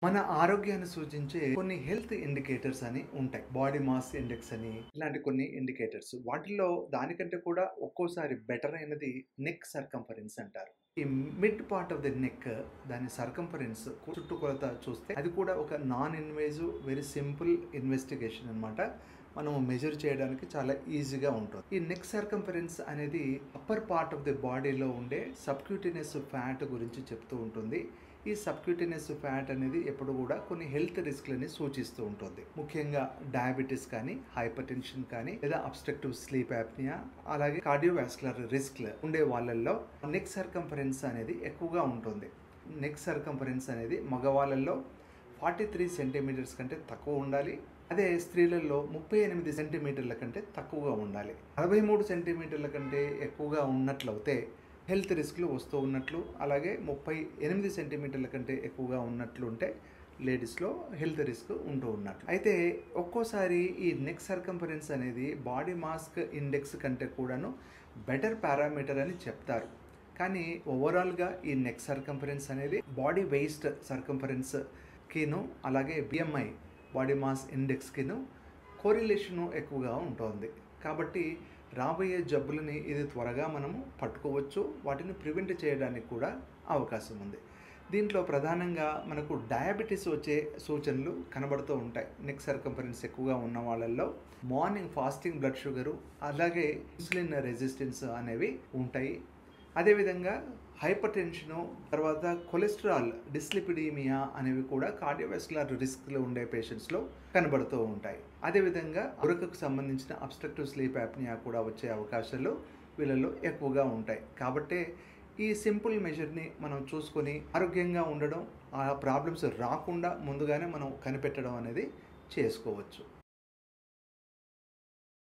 మన ఆరోగ్యాన్ని సూచించే కొన్ని హెల్త్ ఇండికేటర్స్ అని ఉంటాయి. బాడీ మాస్ ఇండెక్స్ అని ఇలాంటి కొన్ని ఇండికేటర్స్. వాటిల్లో దానికంటే కూడా ఒక్కోసారి బెటర్ అయినది నెక్ సర్కంఫరెన్స్ అంటారు. ఈ mid part of the neck దాని సర్కంఫరెన్స్ చుట్టుకొలత చూస్తే అది కూడా ఒక non invasive very simple investigation అన్నమాట. మనము మెజర్ చేయడానికి చాలా ఈజీగా ఉంటుంది. ఈ నెక్ సర్కంఫరెన్స్ అనేది అప్పర్ పార్ట్ ఆఫ్ ది బాడీలో ఉండే సబ్క్యూటినియస్ ఫ్యాట్ గురించి చెప్తూ ఉంటుంది. ఈ సబ్క్యూటినియస్ ఫ్యాట్ అనేది ఎప్పుడు కూడా కొన్ని హెల్త్ రిస్క్లని సూచిస్తూ ఉంటుంది. ముఖ్యంగా డయాబెటీస్ కానీ, హైపర్ టెన్షన్ కానీ, లేదా అబ్స్ట్రక్టివ్ స్లీప్ యాప్నియా, అలాగే కార్డియోవాస్కులర్ రిస్క్ ఉండే వాళ్ళల్లో నెక్ సర్కంఫరెన్స్ అనేది ఎక్కువగా ఉంటుంది. నెక్ సర్కంఫరెన్స్ అనేది మగవాళ్ళల్లో 43 సెంటీమీటర్స్ కంటే తక్కువ ఉండాలి. అదే స్త్రీలలో 38 సెంటీమీటర్ల కంటే తక్కువగా ఉండాలి. 63 సెంటీమీటర్ల కంటే ఎక్కువగా ఉన్నట్లయితే హెల్త్ రిస్క్లు వస్తూ ఉన్నట్లు, అలాగే 38 సెంటీమీటర్ల కంటే ఎక్కువగా ఉన్నట్లు ఉంటే లేడీస్లో హెల్త్ రిస్క్ ఉంటూ ఉన్నట్లు. అయితే ఒక్కోసారి ఈ నెక్ సర్కంఫరెన్స్ అనేది బాడీ మాస్క్ ఇండెక్స్ కంటే కూడాను బెటర్ పారామీటర్ అని చెప్తారు. కానీ ఓవరాల్గా ఈ నెక్ సర్కంఫరెన్స్ అనేది బాడీ వెయిస్ట్ సర్కంఫరెన్స్కిను, అలాగే బిఎంఐ బాడీ మాస్ ఇండెక్స్కిను కోరిలేషను ఎక్కువగా ఉంటుంది. కాబట్టి రాబోయే జబ్బులని ఇది త్వరగా మనము పట్టుకోవచ్చు. వాటిని ప్రివెంట్ చేయడానికి కూడా అవకాశం ఉంది. దీంట్లో ప్రధానంగా మనకు డయాబెటీస్ వచ్చే సూచనలు కనబడుతూ ఉంటాయి. నెక్ సర్కంఫరెన్స్ ఎక్కువగా ఉన్న వాళ్ళల్లో మార్నింగ్ ఫాస్టింగ్ బ్లడ్ షుగరు, అలాగే ఇన్సులిన్ రెసిస్టెన్స్ అనేవి ఉంటాయి. అదేవిధంగా హైపర్ టెన్షను, తర్వాత కొలెస్ట్రాల్, డిస్లిపిడీమియా అనేవి కూడా కార్డియోవాస్కులర్ రిస్క్లో ఉండే పేషెంట్స్లో కనబడుతూ ఉంటాయి. అదేవిధంగా ఉరకకు సంబంధించిన అబ్స్ట్రక్టివ్ స్లీప్ యాప్నియా కూడా వచ్చే అవకాశాలు వీళ్ళలో ఎక్కువగా ఉంటాయి. కాబట్టి ఈ సింపుల్ మెజర్ని మనం చూసుకొని ఆరోగ్యంగా ఉండడం, ఆ ప్రాబ్లమ్స్ రాకుండా ముందుగానే మనం కనిపెట్టడం అనేది చేసుకోవచ్చు.